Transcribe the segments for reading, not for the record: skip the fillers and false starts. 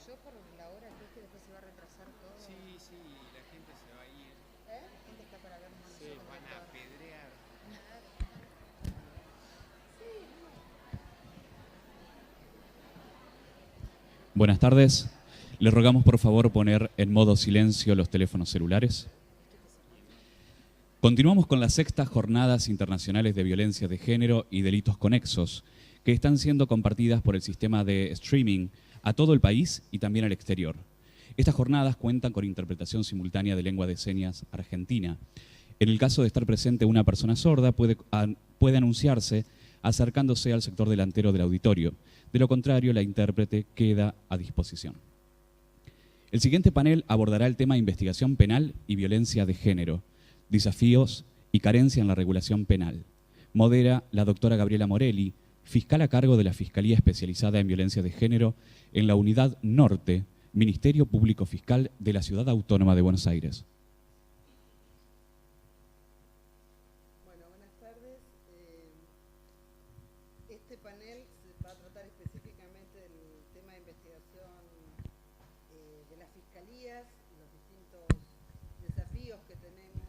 yo por la hora creo que después se va a retrasar todo. Sí, sí, la gente se va a ir. La gente está para vernos a Sí, nosotros van a actuar. apedrear. Buenas tardes. Les rogamos por favor poner en modo silencio los teléfonos celulares. Continuamos con las sextas jornadas internacionales de violencia de género y delitos conexos, que están siendo compartidas por el sistema de streaming a todo el país y también al exterior. Estas jornadas cuentan con interpretación simultánea de lengua de señas argentina. En el caso de estar presente una persona sorda, puede anunciarse acercándose al sector delantero del auditorio. De lo contrario, la intérprete queda a disposición. El siguiente panel abordará el tema investigación penal y violencia de género, desafíos y carencia en la regulación penal. Modera la doctora Gabriela Morelli, fiscal a cargo de la Fiscalía Especializada en Violencia de Género en la Unidad Norte, Ministerio Público Fiscal de la Ciudad Autónoma de Buenos Aires. Bueno, buenas tardes. Este panel va a tratar específicamente del tema de investigación de las fiscalías, los distintos desafíos que tenemos,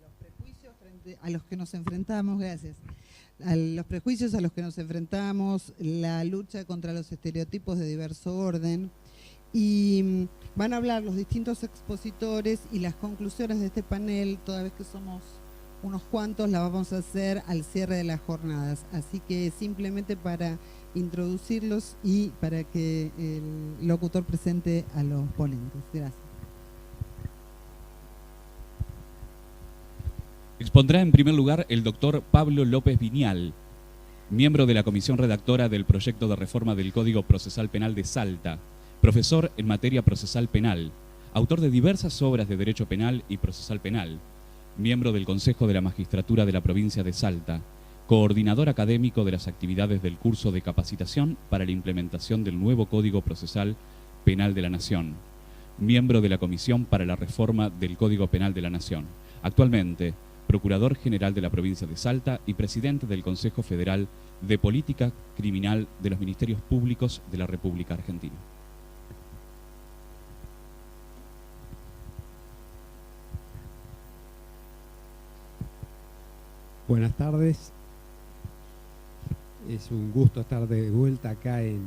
los prejuicios frente a los que nos enfrentamos, gracias. A los prejuicios a los que nos enfrentamos, la lucha contra los estereotipos de diverso orden, y van a hablar los distintos expositores y las conclusiones de este panel, toda vez que somos unos cuantos, la vamos a hacer al cierre de las jornadas. Así que simplemente para introducirlos y para que el locutor presente a los ponentes. Gracias. Expondrá en primer lugar el doctor Pablo López Viñal, miembro de la comisión redactora del proyecto de reforma del Código Procesal Penal de Salta, profesor en materia procesal penal, autor de diversas obras de derecho penal y procesal penal, miembro del Consejo de la Magistratura de la provincia de Salta, coordinador académico de las actividades del curso de capacitación para la implementación del nuevo Código Procesal Penal de la Nación, miembro de la Comisión para la Reforma del Código Penal de la Nación. Actualmente, Procurador General de la provincia de Salta y presidente del Consejo Federal de Política Criminal de los Ministerios Públicos de la República Argentina. Buenas tardes. Es un gusto estar de vuelta acá en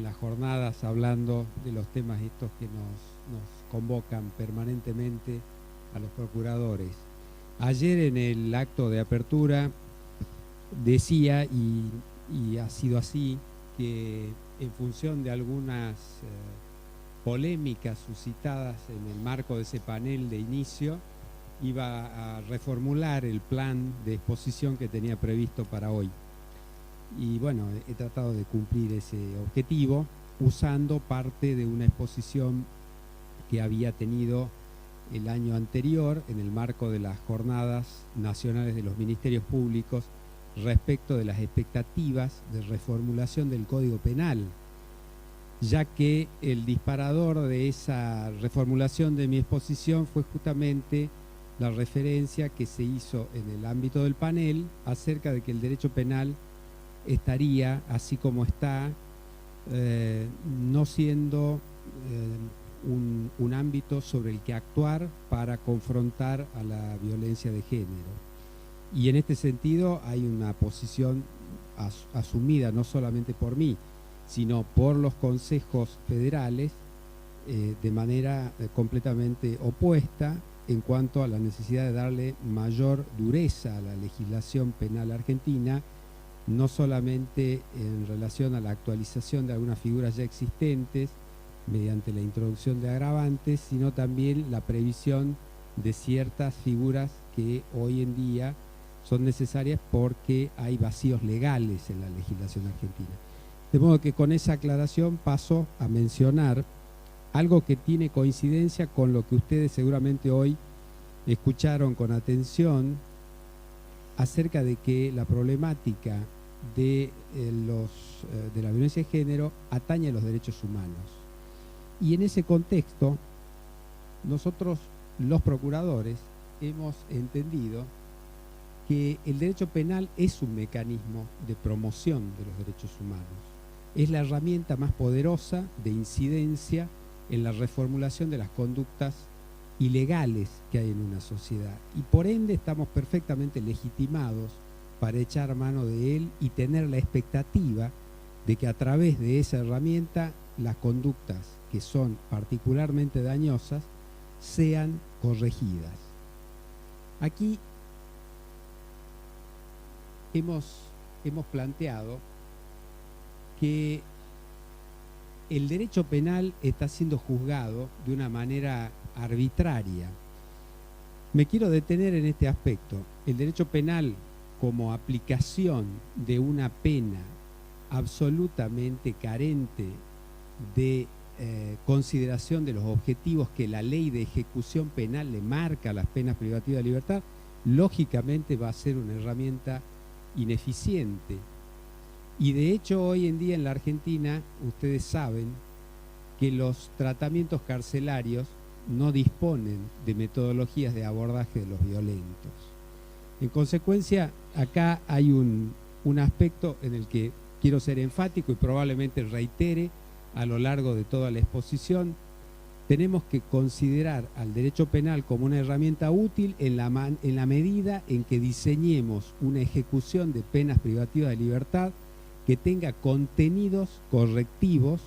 las jornadas hablando de los temas estos que nos convocan permanentemente a los procuradores. Ayer en el acto de apertura decía, y ha sido así, que en función de algunas polémicas suscitadas en el marco de ese panel de inicio, iba a reformular el plan de exposición que tenía previsto para hoy. Y bueno, he tratado de cumplir ese objetivo usando parte de una exposición que había tenido el año anterior en el marco de las jornadas nacionales de los ministerios públicos respecto de las expectativas de reformulación del Código Penal, ya que el disparador de esa reformulación de mi exposición fue justamente la referencia que se hizo en el ámbito del panel acerca de que el derecho penal estaría, así como está, no siendo un ámbito sobre el que actuar para confrontar a la violencia de género. Y en este sentido hay una posición asumida no solamente por mí, sino por los consejos federales de manera completamente opuesta en cuanto a la necesidad de darle mayor dureza a la legislación penal argentina, no solamente en relación a la actualización de algunas figuras ya existentes mediante la introducción de agravantes, sino también la previsión de ciertas figuras que hoy en día son necesarias porque hay vacíos legales en la legislación argentina. De modo que con esa aclaración paso a mencionar algo que tiene coincidencia con lo que ustedes seguramente hoy escucharon con atención acerca de que la problemática de la violencia de género atañe a los derechos humanos. Y en ese contexto, nosotros, los procuradores, hemos entendido que el derecho penal es un mecanismo de promoción de los derechos humanos. es la herramienta más poderosa de incidencia en la reformulación de las conductas ilegales que hay en una sociedad. Y por ende estamos perfectamente legitimados para echar mano de él y tener la expectativa de que a través de esa herramienta las conductas que son particularmente dañosas sean corregidas. Aquí hemos planteado que el derecho penal está siendo juzgado de una manera arbitraria. Me quiero detener en este aspecto. El derecho penal, como aplicación de una pena absolutamente carente de consideración de los objetivos que la ley de ejecución penal le marca a las penas privativas de libertad, lógicamente va a ser una herramienta ineficiente. Y de hecho hoy en día en la Argentina ustedes saben que los tratamientos carcelarios no disponen de metodologías de abordaje de los violentos. En consecuencia, acá hay un aspecto en el que quiero ser enfático y probablemente reitere a lo largo de toda la exposición. Tenemos que considerar al derecho penal como una herramienta útil en la medida en que diseñemos una ejecución de penas privativas de libertad que tenga contenidos correctivos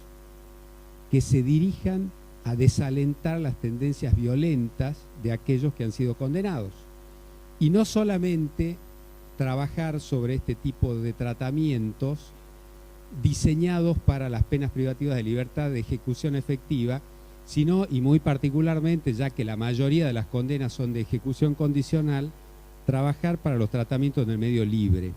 que se dirijan a desalentar las tendencias violentas de aquellos que han sido condenados. Y no solamente trabajar sobre este tipo de tratamientos diseñados para las penas privativas de libertad de ejecución efectiva, sino, y muy particularmente, ya que la mayoría de las condenas son de ejecución condicional, trabajar para los tratamientos en el medio libre.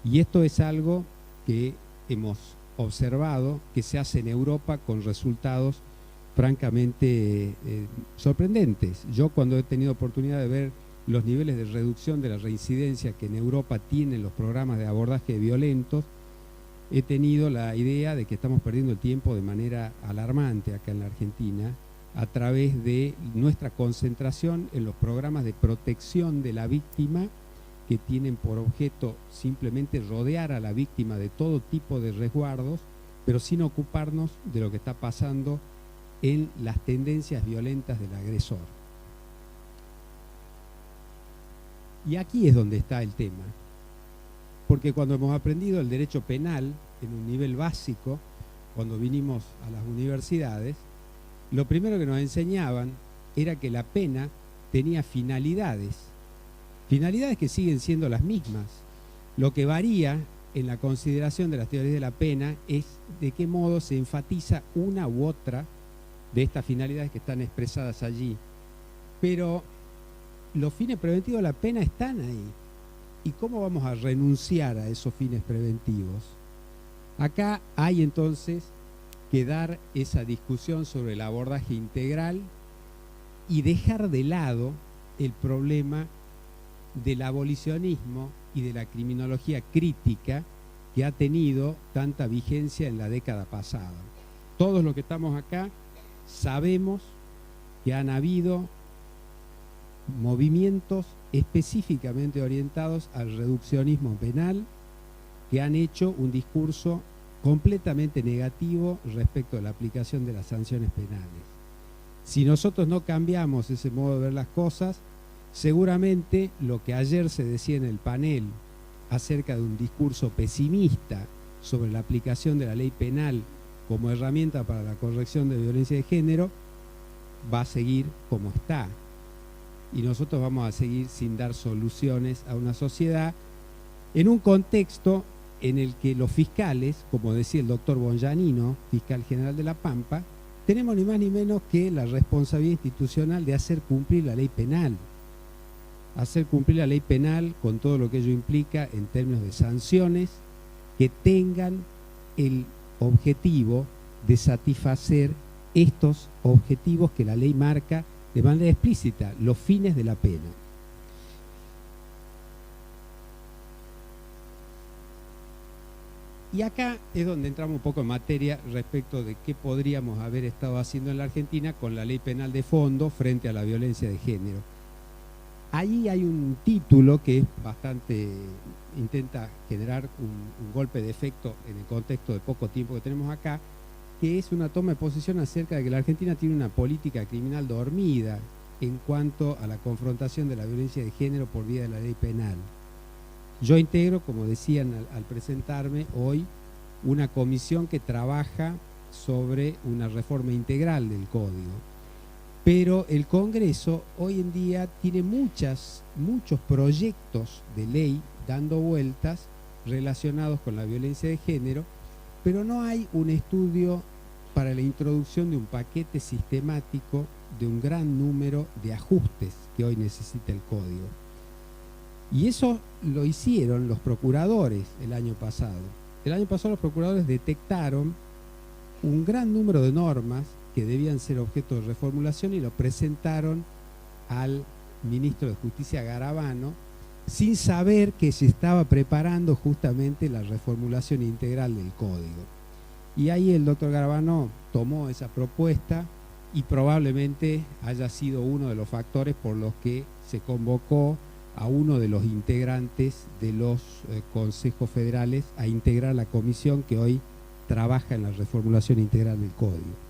Y esto es algo que hemos observado que se hace en Europa con resultados francamente sorprendentes. Yo, cuando he tenido oportunidad de ver los niveles de reducción de la reincidencia que en Europa tienen los programas de abordaje de violentos, he tenido la idea de que estamos perdiendo el tiempo de manera alarmante acá en la Argentina a través de nuestra concentración en los programas de protección de la víctima, que tienen por objeto simplemente rodear a la víctima de todo tipo de resguardos, pero sin ocuparnos de lo que está pasando en las tendencias violentas del agresor. Y aquí es donde está el tema. Porque cuando hemos aprendido el derecho penal en un nivel básico, cuando vinimos a las universidades, lo primero que nos enseñaban era que la pena tenía finalidades que siguen siendo las mismas. Lo que varía en la consideración de las teorías de la pena es de qué modo se enfatiza una u otra de estas finalidades que están expresadas allí. Pero los fines preventivos de la pena están ahí. ¿Y cómo vamos a renunciar a esos fines preventivos? Acá hay entonces que dar esa discusión sobre el abordaje integral y dejar de lado el problema del abolicionismo y de la criminología crítica que ha tenido tanta vigencia en la década pasada. Todos los que estamos acá sabemos que han habido movimientos específicamente orientados al reduccionismo penal que han hecho un discurso completamente negativo respecto a la aplicación de las sanciones penales. Si nosotros no cambiamos ese modo de ver las cosas, seguramente lo que ayer se decía en el panel acerca de un discurso pesimista sobre la aplicación de la ley penal como herramienta para la corrección de violencia de género va a seguir como está. Y nosotros vamos a seguir sin dar soluciones a una sociedad en un contexto en el que los fiscales, como decía el doctor Bonjanino, fiscal general de La Pampa, tenemos ni más ni menos que la responsabilidad institucional de hacer cumplir la ley penal. Hacer cumplir la ley penal con todo lo que ello implica en términos de sanciones que tengan el objetivo de satisfacer estos objetivos que la ley marca de manera explícita, los fines de la pena. Y acá es donde entramos un poco en materia respecto de qué podríamos haber estado haciendo en la Argentina con la ley penal de fondo frente a la violencia de género. ahí hay un título que es bastante, intenta generar un golpe de efecto en el contexto de poco tiempo que tenemos acá, que es una toma de posición acerca de que la Argentina tiene una política criminal dormida en cuanto a la confrontación de la violencia de género por vía de la ley penal. Yo integro, como decían al presentarme hoy, una comisión que trabaja sobre una reforma integral del código. Pero el Congreso hoy en día tiene muchos proyectos de ley dando vueltas relacionados con la violencia de género, pero no hay un estudio para la introducción de un paquete sistemático de un gran número de ajustes que hoy necesita el código. Y eso lo hicieron los procuradores el año pasado. El año pasado los procuradores detectaron un gran número de normas que debían ser objeto de reformulación y lo presentaron al ministro de Justicia Garabano sin saber que se estaba preparando justamente la reformulación integral del código. Y ahí el doctor Garabano tomó esa propuesta y probablemente haya sido uno de los factores por los que se convocó a uno de los integrantes de los consejos federales a integrar la comisión que hoy trabaja en la reformulación integral del código.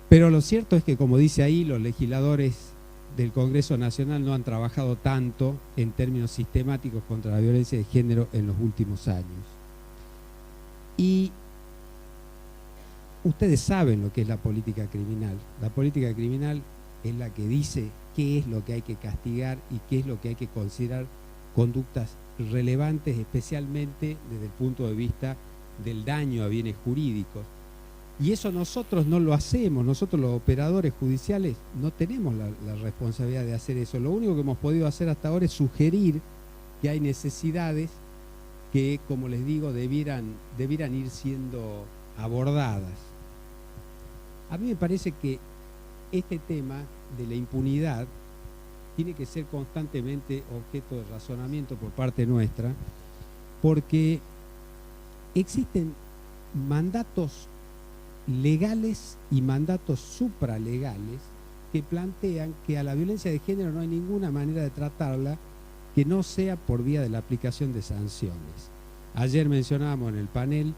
Pero lo cierto es que, como dice ahí, los legisladores del Congreso Nacional no han trabajado tanto en términos sistemáticos contra la violencia de género en los últimos años. Y ustedes saben lo que es la política criminal. La política criminal es la que dice qué es lo que hay que castigar y qué es lo que hay que considerar conductas relevantes, especialmente desde el punto de vista del daño a bienes jurídicos. Y eso nosotros no lo hacemos, nosotros los operadores judiciales no tenemos la responsabilidad de hacer eso. Lo único que hemos podido hacer hasta ahora es sugerir que hay necesidades que, como les digo, debieran ir siendo abordadas. A mí me parece que este tema de la impunidad tiene que ser constantemente objeto de razonamiento por parte nuestra, porque existen mandatos legales y mandatos supralegales que plantean que a la violencia de género no hay ninguna manera de tratarla que no sea por vía de la aplicación de sanciones. Ayer mencionábamos en el panel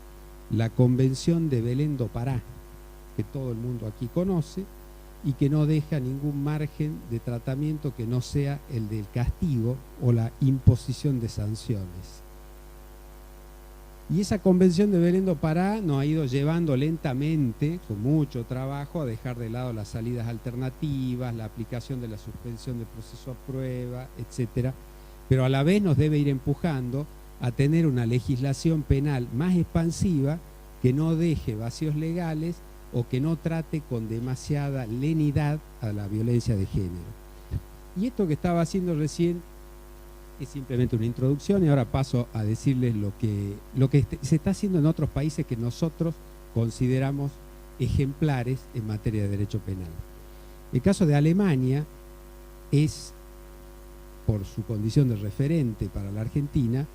la Convención de Belén do Pará, que todo el mundo aquí conoce y que no deja ningún margen de tratamiento que no sea el del castigo o la imposición de sanciones. Y esa Convención de Belén do Pará nos ha ido llevando lentamente, con mucho trabajo, a dejar de lado las salidas alternativas, la aplicación de la suspensión de proceso a prueba, etcétera, pero a la vez nos debe ir empujando a tener una legislación penal más expansiva que no deje vacíos legales o que no trate con demasiada lenidad a la violencia de género. Y esto que estaba haciendo recién es simplemente una introducción y ahora paso a decirles lo que se está haciendo en otros países que nosotros consideramos ejemplares en materia de derecho penal. El caso de Alemania es, por su condición de referente para la Argentina,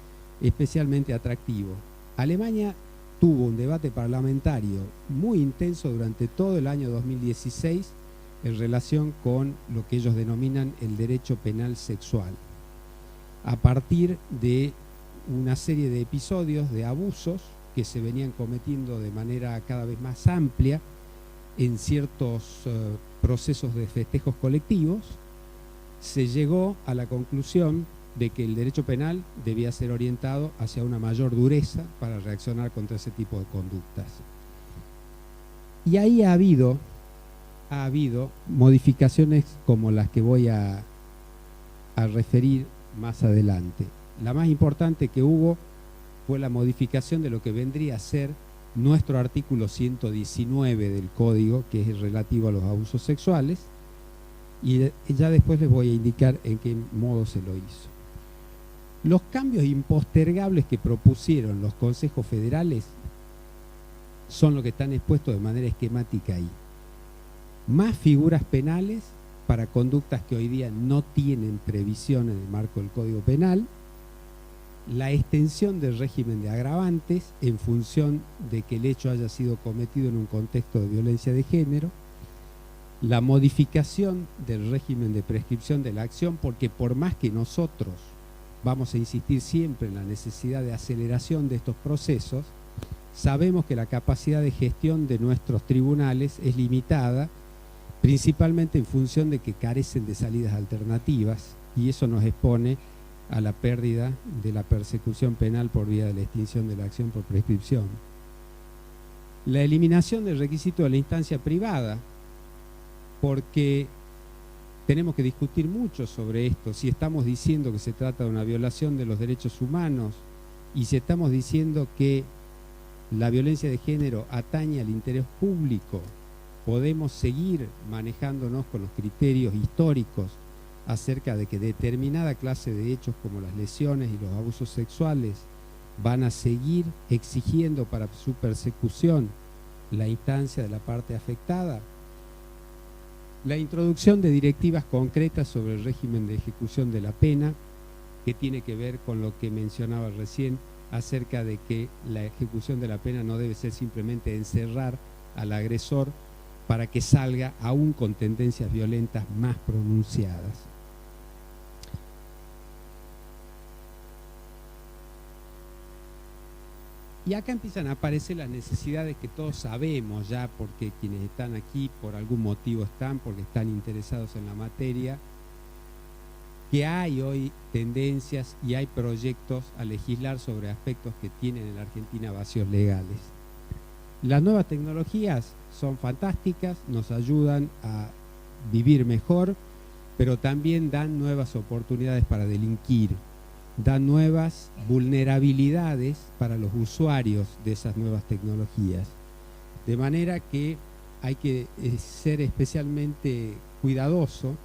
especialmente atractivo. Alemania tuvo un debate parlamentario muy intenso durante todo el año 2016 en relación con lo que ellos denominan el derecho penal sexual, a partir de una serie de episodios de abusos que se venían cometiendo de manera cada vez más amplia en ciertos procesos de festejos colectivos. Se llegó a la conclusión de que el derecho penal debía ser orientado hacia una mayor dureza para reaccionar contra ese tipo de conductas. Y ahí ha habido modificaciones como las que voy a referir más adelante. La más importante que hubo fue la modificación de lo que vendría a ser nuestro artículo 119 del Código, que es relativo a los abusos sexuales, y ya después les voy a indicar en qué modo se lo hizo. Los cambios impostergables que propusieron los consejos federales son lo que están expuestos de manera esquemática ahí. Más figuras penales para conductas que hoy día no tienen previsión en el marco del Código Penal, la extensión del régimen de agravantes en función de que el hecho haya sido cometido en un contexto de violencia de género, la modificación del régimen de prescripción de la acción, porque por más que nosotros vamos a insistir siempre en la necesidad de aceleración de estos procesos, sabemos que la capacidad de gestión de nuestros tribunales es limitada, principalmente en función de que carecen de salidas alternativas, y eso nos expone a la pérdida de la persecución penal por vía de la extinción de la acción por prescripción. La eliminación del requisito de la instancia privada, porque tenemos que discutir mucho sobre esto, si estamos diciendo que se trata de una violación de los derechos humanos y si estamos diciendo que la violencia de género atañe al interés público, podemos seguir manejándonos con los criterios históricos acerca de que determinada clase de hechos como las lesiones y los abusos sexuales van a seguir exigiendo para su persecución la instancia de la parte afectada. La introducción de directivas concretas sobre el régimen de ejecución de la pena, que tiene que ver con lo que mencionaba recién acerca de que la ejecución de la pena no debe ser simplemente encerrar al agresor para que salga aún con tendencias violentas más pronunciadas. Y acá empiezan a aparecer las necesidades que todos sabemos ya, porque quienes están aquí por algún motivo están, porque están interesados en la materia, que hay hoy tendencias y hay proyectos a legislar sobre aspectos que tienen en la Argentina vacíos legales. Las nuevas tecnologías son fantásticas, nos ayudan a vivir mejor, pero también dan nuevas oportunidades para delinquir, dan nuevas vulnerabilidades para los usuarios de esas nuevas tecnologías. De manera que hay que ser especialmente cuidadoso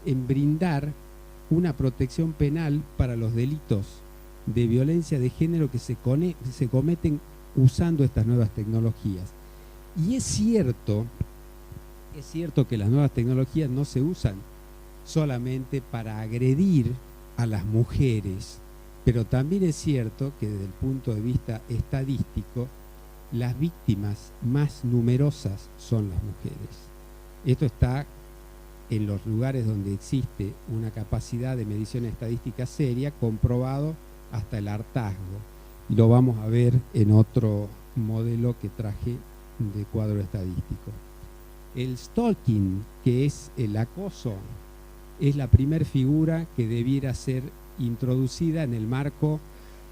en brindar una protección penal para los delitos de violencia de género que se cometen usando estas nuevas tecnologías. Y es cierto que las nuevas tecnologías no se usan solamente para agredir a las mujeres, pero también es cierto que desde el punto de vista estadístico, las víctimas más numerosas son las mujeres. Esto está en los lugares donde existe una capacidad de medición estadística seria, comprobado hasta el hartazgo. Y lo vamos a ver en otro modelo que traje de cuadro estadístico. El stalking, que es el acoso, es la primer figura que debiera ser introducida en el marco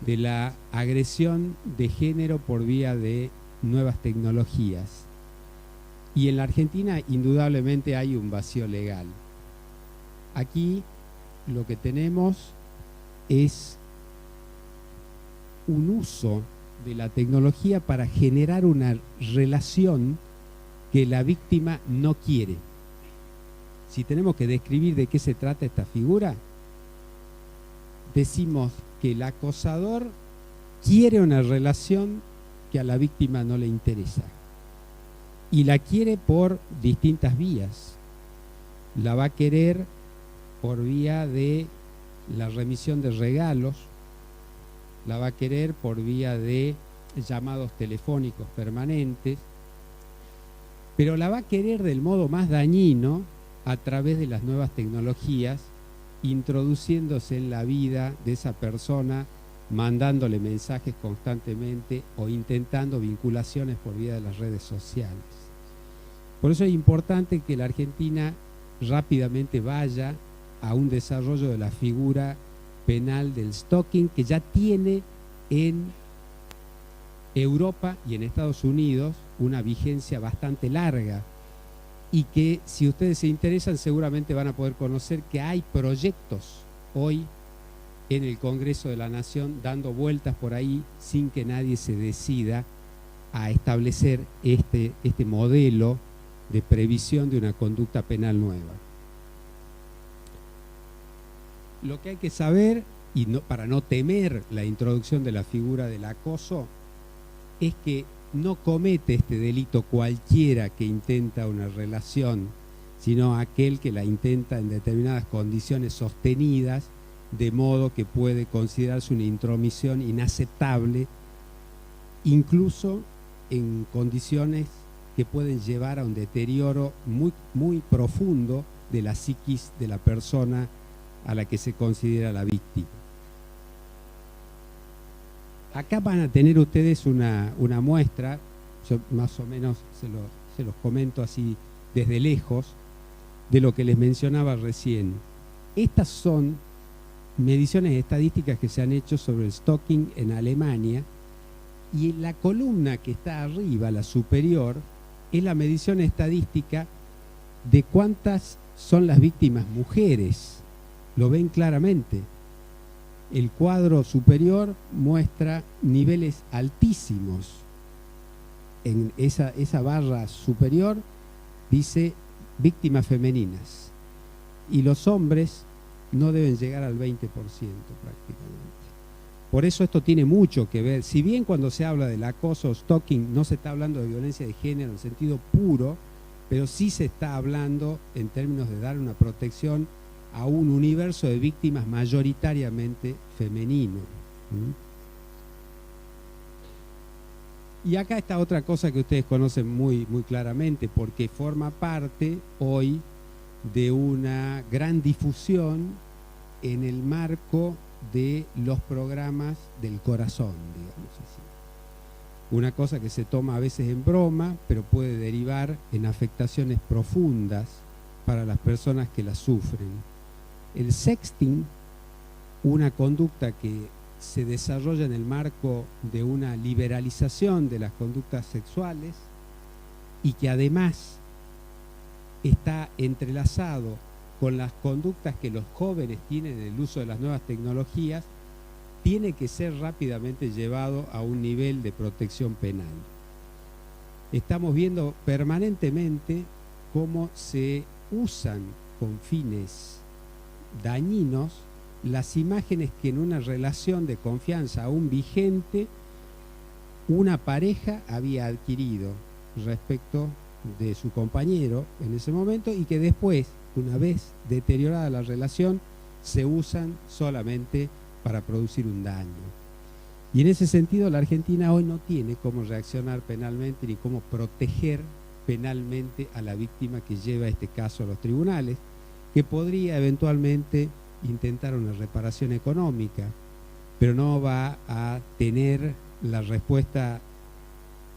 de la agresión de género por vía de nuevas tecnologías. Y en la Argentina indudablemente hay un vacío legal. Aquí lo que tenemos es un uso de la tecnología para generar una relación que la víctima no quiere. Si tenemos que describir de qué se trata esta figura, decimos que el acosador quiere una relación que a la víctima no le interesa. Y la quiere por distintas vías. La va a querer por vía de la remisión de regalos, la va a querer por vía de llamados telefónicos permanentes, pero la va a querer del modo más dañino a través de las nuevas tecnologías, introduciéndose en la vida de esa persona, mandándole mensajes constantemente o intentando vinculaciones por vía de las redes sociales. Por eso es importante que la Argentina rápidamente vaya a un desarrollo de la figura penal del stalking, que ya tiene en Europa y en Estados Unidos una vigencia bastante larga, y que si ustedes se interesan seguramente van a poder conocer que hay proyectos hoy en el Congreso de la Nación dando vueltas por ahí sin que nadie se decida a establecer este modelo de previsión de una conducta penal nueva. Lo que hay que saber, y para no temer la introducción de la figura del acoso, es que no comete este delito cualquiera que intenta una relación, sino aquel que la intenta en determinadas condiciones sostenidas, de modo que puede considerarse una intromisión inaceptable, incluso en condiciones que pueden llevar a un deterioro muy, muy profundo de la psiquis de la persona a la que se considera la víctima. Acá van a tener ustedes una muestra, yo más o menos se los comento así desde lejos, de lo que les mencionaba recién. Estas son mediciones estadísticas que se han hecho sobre el stalking en Alemania, y la columna que está arriba, la superior, es la medición estadística de cuántas son las víctimas mujeres. Lo ven claramente. El cuadro superior muestra niveles altísimos. En esa barra superior dice víctimas femeninas. Y los hombres no deben llegar al 20% prácticamente. Por eso esto tiene mucho que ver. Si bien cuando se habla del acoso o stalking no se está hablando de violencia de género en sentido puro, pero sí se está hablando en términos de dar una protección a un universo de víctimas mayoritariamente femenino. Y acá está otra cosa que ustedes conocen muy, muy claramente, porque forma parte hoy de una gran difusión en el marco de los programas del corazón, digamos así. Una cosa que se toma a veces en broma, pero puede derivar en afectaciones profundas para las personas que la sufren. El sexting, una conducta que se desarrolla en el marco de una liberalización de las conductas sexuales y que además está entrelazado con las conductas que los jóvenes tienen en el uso de las nuevas tecnologías, tiene que ser rápidamente llevado a un nivel de protección penal. Estamos viendo permanentemente cómo se usan con fines dañinos las imágenes que en una relación de confianza aún vigente una pareja había adquirido respecto de su compañero en ese momento, y que después, una vez deteriorada la relación, se usan solamente para producir un daño. Y en ese sentido la Argentina hoy no tiene cómo reaccionar penalmente ni cómo proteger penalmente a la víctima que lleva este caso a los tribunales, que podría eventualmente intentar una reparación económica, pero no va a tener la respuesta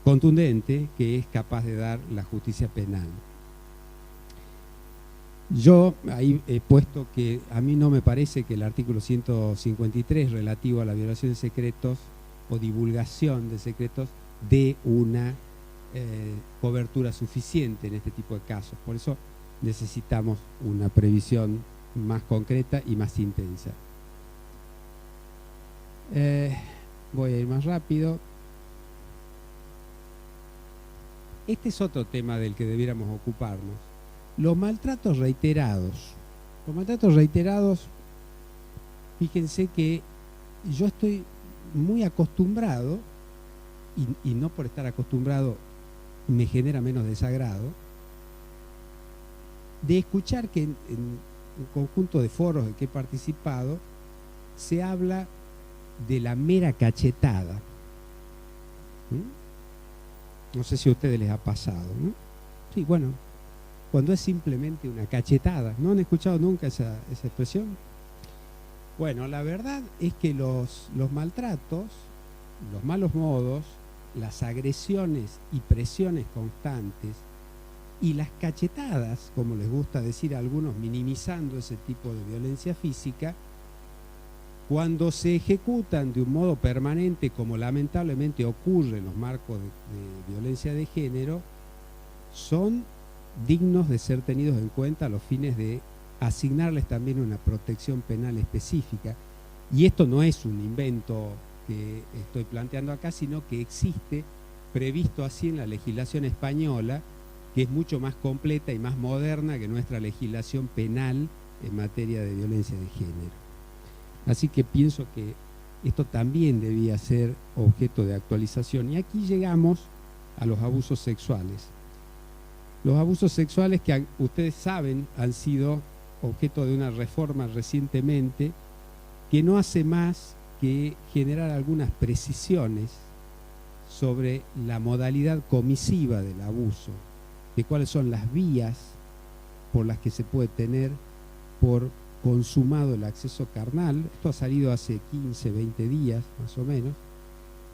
contundente que es capaz de dar la justicia penal. Yo ahí he puesto que a mí no me parece que el artículo 153 relativo a la violación de secretos o divulgación de secretos dé una cobertura suficiente en este tipo de casos. Por eso necesitamos una previsión más concreta y más intensa. Voy a ir más rápido. Este es otro tema del que debiéramos ocuparnos. Los maltratos reiterados. Los maltratos reiterados, fíjense que yo estoy muy acostumbrado, y no por estar acostumbrado me genera menos desagrado, de escuchar que en un conjunto de foros en que he participado se habla de la mera cachetada. No sé si a ustedes les ha pasado, ¿no? Sí, bueno, cuando es simplemente una cachetada. ¿No han escuchado nunca esa expresión? Bueno, la verdad es que los maltratos, los malos modos, las agresiones y presiones constantes y las cachetadas, como les gusta decir a algunos, minimizando ese tipo de violencia física, cuando se ejecutan de un modo permanente, como lamentablemente ocurre en los marcos de violencia de género, son dignos de ser tenidos en cuenta a los fines de asignarles también una protección penal específica. Y esto no es un invento que estoy planteando acá, sino que existe previsto así en la legislación española, que es mucho más completa y más moderna que nuestra legislación penal en materia de violencia de género. Así que pienso que esto también debía ser objeto de actualización. Y aquí llegamos a los abusos sexuales. Los abusos sexuales que ustedes saben han sido objeto de una reforma recientemente que no hace más que generar algunas precisiones sobre la modalidad comisiva del abuso, de cuáles son las vías por las que se puede tener por consumado el acceso carnal. Esto ha salido hace 15, 20 días más o menos,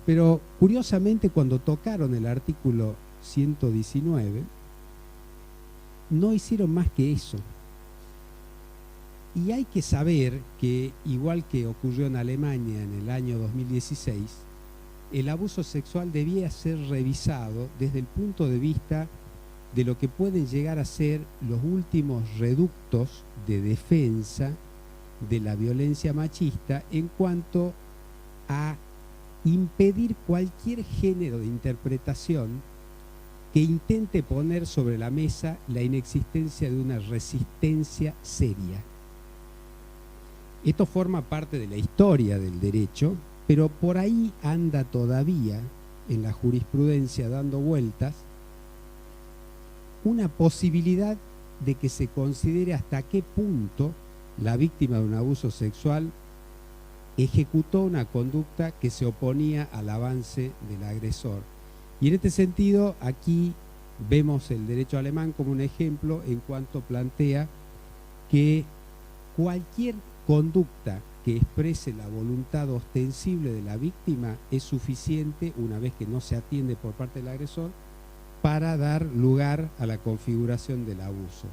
pero curiosamente cuando tocaron el artículo 119 no hicieron más que eso. Y hay que saber que, igual que ocurrió en Alemania en el año 2016, el abuso sexual debía ser revisado desde el punto de vista de lo que pueden llegar a ser los últimos reductos de defensa de la violencia machista en cuanto a impedir cualquier género de interpretación que intente poner sobre la mesa la inexistencia de una resistencia seria. Esto forma parte de la historia del derecho, pero por ahí anda todavía en la jurisprudencia dando vueltas una posibilidad de que se considere hasta qué punto la víctima de un abuso sexual ejecutó una conducta que se oponía al avance del agresor. Y en este sentido, aquí vemos el derecho alemán como un ejemplo en cuanto plantea que cualquier conducta que exprese la voluntad ostensible de la víctima es suficiente, una vez que no se atiende por parte del agresor, para dar lugar a la configuración del abuso.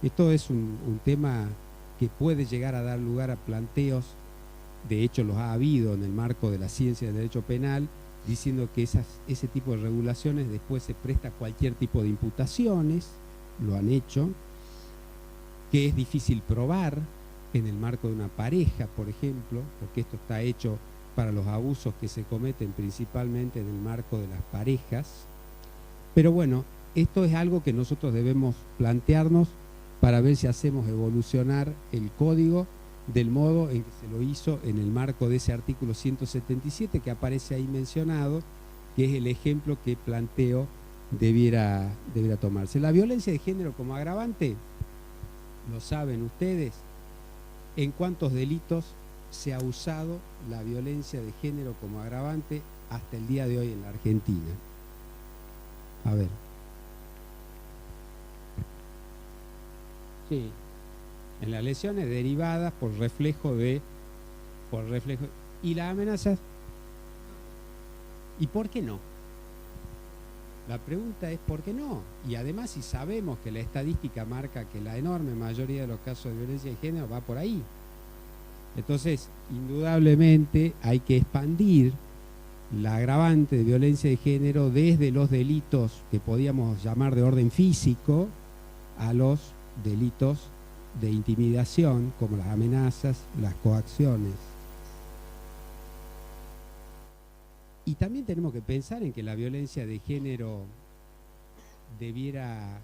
Esto es un tema que puede llegar a dar lugar a planteos, de hecho los ha habido en el marco de la ciencia del derecho penal, diciendo que ese tipo de regulaciones después se presta a cualquier tipo de imputaciones, lo han hecho, que es difícil probar en el marco de una pareja, por ejemplo, porque esto está hecho para los abusos que se cometen principalmente en el marco de las parejas. Pero bueno, esto es algo que nosotros debemos plantearnos para ver si hacemos evolucionar el código del modo en que se lo hizo en el marco de ese artículo 177 que aparece ahí mencionado, que es el ejemplo que planteo debiera tomarse. La violencia de género como agravante, lo saben ustedes, ¿en cuántos delitos se ha usado la violencia de género como agravante hasta el día de hoy en la Argentina? A ver. Sí. En las lesiones derivadas por reflejo. ¿Y las amenazas? ¿Y por qué no? La pregunta es ¿por qué no? Y además, si sabemos que la estadística marca que la enorme mayoría de los casos de violencia de género va por ahí. Entonces, indudablemente hay que expandir la agravante de violencia de género desde los delitos que podíamos llamar de orden físico a los delitos de intimidación, como las amenazas, las coacciones. Y también tenemos que pensar en que la violencia de género debiera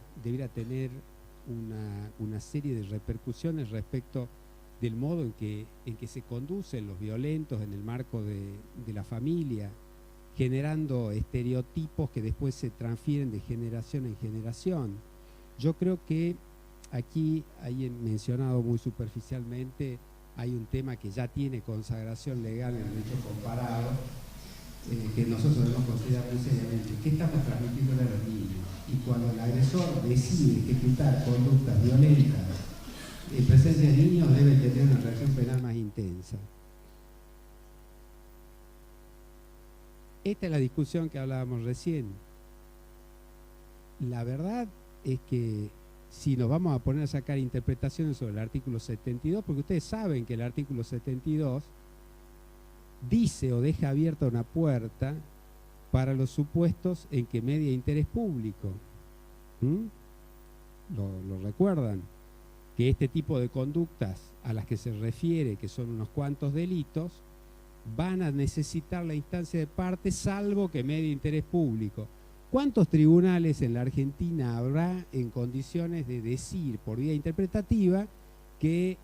tener una serie de repercusiones respecto del modo en que se conducen los violentos en el marco de la familia, generando estereotipos que después se transfieren de generación en generación. Yo creo que aquí hay mencionado muy superficialmente, hay un tema que ya tiene consagración legal en el derecho comparado, que nosotros debemos considerar muy seriamente. ¿Qué estamos transmitiendo a los niños? Y cuando el agresor decide ejecutar conductas violentas en presencia de niños, debe tener una reacción penal más intensa. Esta es la discusión que hablábamos recién. La verdad es que si nos vamos a poner a sacar interpretaciones sobre el artículo 72, porque ustedes saben que el artículo 72 dice o deja abierta una puerta para los supuestos en que media interés público. ¿Lo recuerdan? Que este tipo de conductas a las que se refiere, que son unos cuantos delitos, van a necesitar la instancia de parte salvo que medie interés público. ¿Cuántos tribunales en la Argentina habrá en condiciones de decir por vía interpretativa que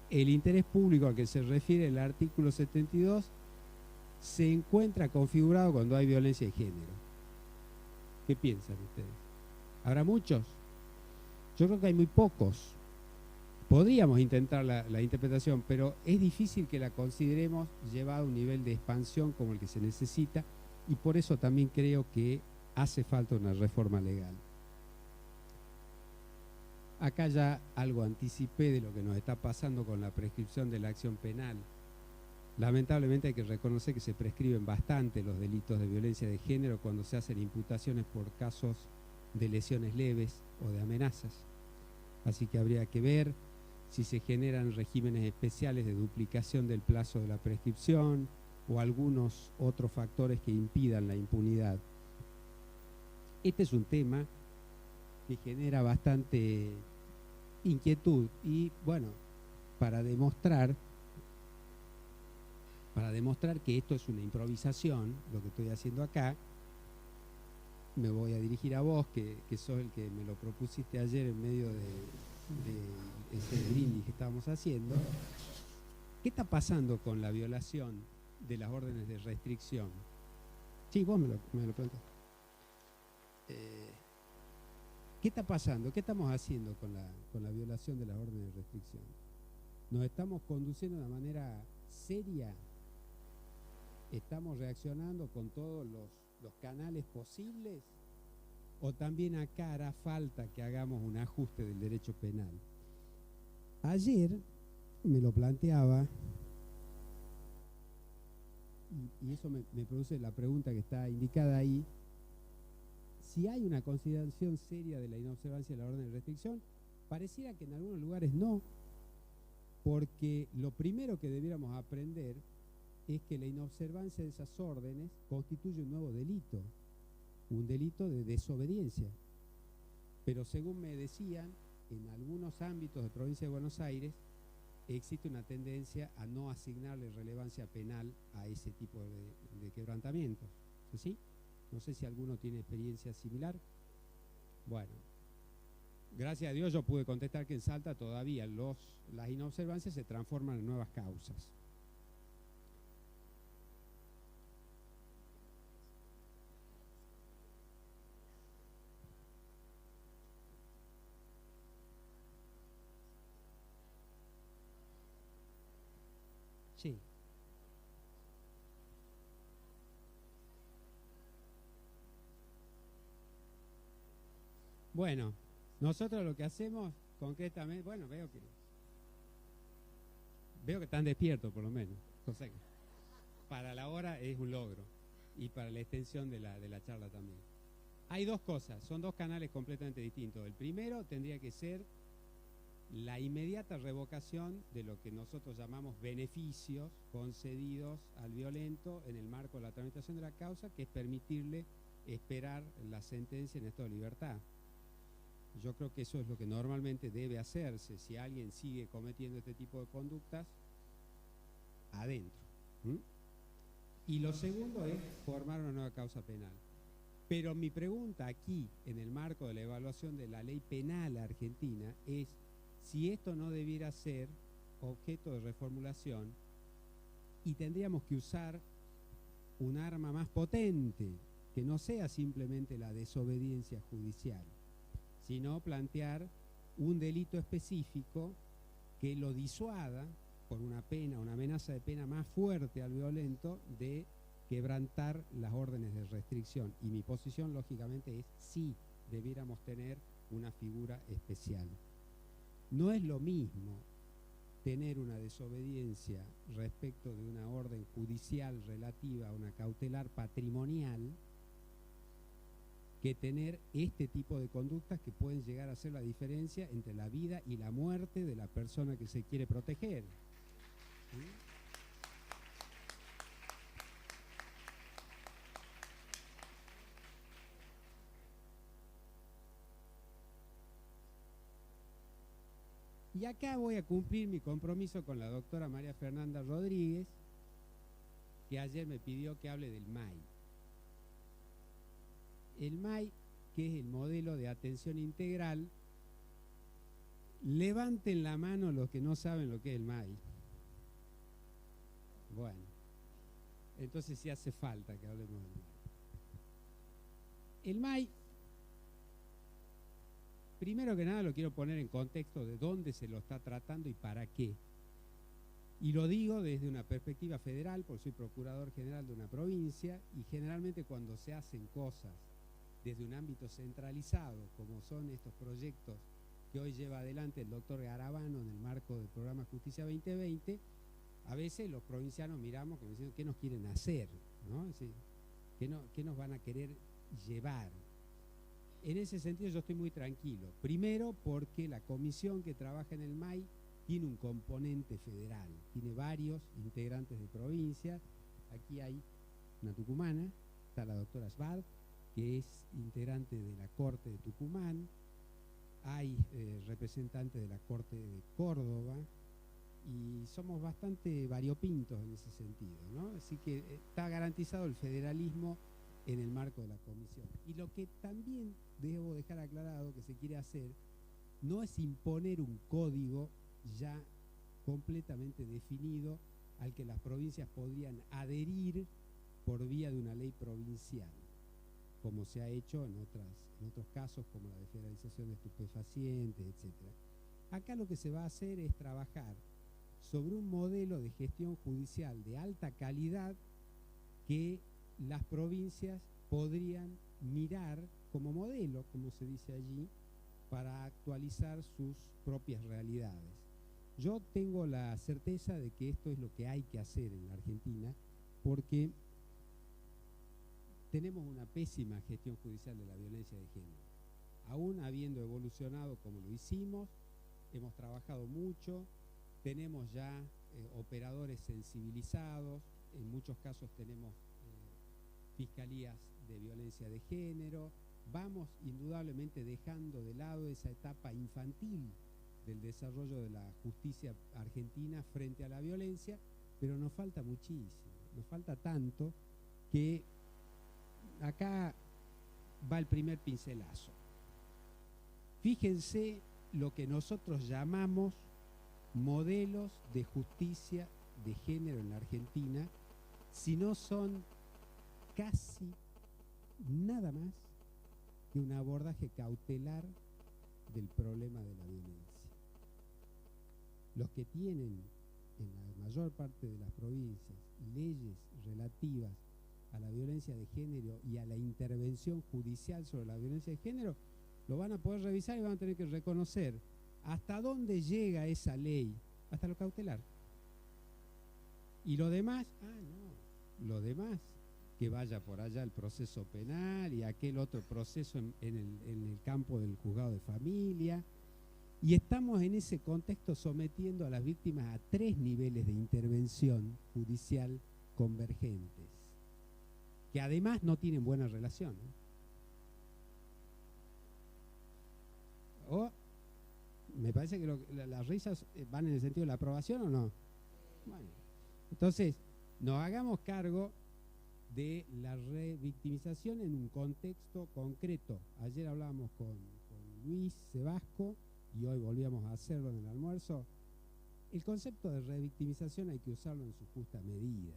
el interés público al que se refiere el artículo 72 se encuentra configurado cuando hay violencia de género? ¿Qué piensan ustedes? ¿Habrá muchos? Yo creo que hay muy pocos. Podríamos intentar la interpretación, pero es difícil que la consideremos llevada a un nivel de expansión como el que se necesita, y por eso también creo que hace falta una reforma legal. Acá ya algo anticipé de lo que nos está pasando con la prescripción de la acción penal. Lamentablemente hay que reconocer que se prescriben bastante los delitos de violencia de género cuando se hacen imputaciones por casos de lesiones leves o de amenazas. Así que habría que ver si se generan regímenes especiales de duplicación del plazo de la prescripción o algunos otros factores que impidan la impunidad. Este es un tema que genera bastante inquietud y, bueno, para demostrar que esto es una improvisación, lo que estoy haciendo acá, me voy a dirigir a vos, que sos el que me lo propusiste ayer en medio de ese brindis que estábamos haciendo. ¿Qué está pasando con la violación de las órdenes de restricción? Sí, vos me lo preguntás. ¿Qué está pasando? ¿Qué estamos haciendo con la violación de las órdenes de restricción? ¿Nos estamos conduciendo de una manera seria? ¿Estamos reaccionando con todos los canales posibles? ¿O también acá hará falta que hagamos un ajuste del derecho penal? Ayer me lo planteaba, y eso me produce la pregunta que está indicada ahí, si hay una consideración seria de la inobservancia de la orden de restricción. Pareciera que en algunos lugares no, porque lo primero que debiéramos aprender es que la inobservancia de esas órdenes constituye un nuevo delito, un delito de desobediencia. Pero según me decían, en algunos ámbitos de provincia de Buenos Aires existe una tendencia a no asignarle relevancia penal a ese tipo de quebrantamientos. ¿Sí? No sé si alguno tiene experiencia similar. Bueno, gracias a Dios yo pude contestar que en Salta todavía las inobservancias se transforman en nuevas causas. Sí. Bueno, nosotros lo que hacemos concretamente, bueno, veo que están despiertos por lo menos. O sea, para la hora es un logro y para la extensión de la charla también. Hay dos cosas, son dos canales completamente distintos. El primero tendría que ser la inmediata revocación de lo que nosotros llamamos beneficios concedidos al violento en el marco de la tramitación de la causa, que es permitirle esperar la sentencia en estado de libertad. Yo creo que eso es lo que normalmente debe hacerse si alguien sigue cometiendo este tipo de conductas adentro. Y lo segundo es formar una nueva causa penal. Pero mi pregunta aquí, en el marco de la evaluación de la ley penal argentina, es si esto no debiera ser objeto de reformulación y tendríamos que usar un arma más potente, que no sea simplemente la desobediencia judicial, sino plantear un delito específico que lo disuada por una pena, una amenaza de pena más fuerte al violento de quebrantar las órdenes de restricción. Y mi posición, lógicamente, es sí, debiéramos tener una figura especial. No es lo mismo tener una desobediencia respecto de una orden judicial relativa a una cautelar patrimonial que tener este tipo de conductas que pueden llegar a hacer la diferencia entre la vida y la muerte de la persona que se quiere proteger. ¿Sí? Y acá voy a cumplir mi compromiso con la doctora María Fernanda Rodríguez, que ayer me pidió que hable del MAI. El MAI, que es el modelo de atención integral. Levanten la mano los que no saben lo que es el MAI. Bueno, entonces sí hace falta que hablemos del MAI. El MAI, primero que nada lo quiero poner en contexto de dónde se lo está tratando y para qué. Y lo digo desde una perspectiva federal, porque soy procurador general de una provincia, y generalmente cuando se hacen cosas desde un ámbito centralizado, como son estos proyectos que hoy lleva adelante el doctor Garabano en el marco del programa Justicia 2020, a veces los provincianos miramos como diciendo, ¿qué nos quieren hacer? ¿No? Es decir, ¿qué nos van a querer llevar? En ese sentido yo estoy muy tranquilo. Primero porque la comisión que trabaja en el MAI tiene un componente federal, tiene varios integrantes de provincias. Aquí hay una tucumana, está la doctora Svart, que es integrante de la Corte de Tucumán, hay representantes de la Corte de Córdoba, y somos bastante variopintos en ese sentido, ¿no? Así que está garantizado el federalismo en el marco de la comisión. Y lo que también debo dejar aclarado que se quiere hacer no es imponer un código ya completamente definido al que las provincias podrían adherir por vía de una ley provincial, como se ha hecho en otros casos, como la de federalización de estupefacientes, etc. Acá lo que se va a hacer es trabajar sobre un modelo de gestión judicial de alta calidad que las provincias podrían mirar como modelo, como se dice allí, para actualizar sus propias realidades. Yo tengo la certeza de que esto es lo que hay que hacer en la Argentina, porque tenemos una pésima gestión judicial de la violencia de género. Aún habiendo evolucionado como lo hicimos, hemos trabajado mucho, tenemos ya operadores sensibilizados, en muchos casos tenemos fiscalías de violencia de género, vamos indudablemente dejando de lado esa etapa infantil del desarrollo de la justicia argentina frente a la violencia, pero nos falta muchísimo, nos falta tanto que acá va el primer pincelazo. Fíjense lo que nosotros llamamos modelos de justicia de género en la Argentina, si no son casi nada más que un abordaje cautelar del problema de la violencia. Los que tienen en la mayor parte de las provincias leyes relativas a la violencia de género y a la intervención judicial sobre la violencia de género, lo van a poder revisar y van a tener que reconocer hasta dónde llega esa ley, hasta lo cautelar. Y lo demás, lo demás, que vaya por allá el proceso penal y aquel otro proceso en el campo del juzgado de familia. Y estamos en ese contexto sometiendo a las víctimas a 3 niveles de intervención judicial convergentes, que además no tienen buena relación. Me parece que las risas van en el sentido de la aprobación, ¿o no? Bueno, entonces, nos hagamos cargo de la revictimización en un contexto concreto. Ayer hablábamos con Luis Sebasco y hoy volvíamos a hacerlo en el almuerzo. El concepto de revictimización hay que usarlo en su justa medida.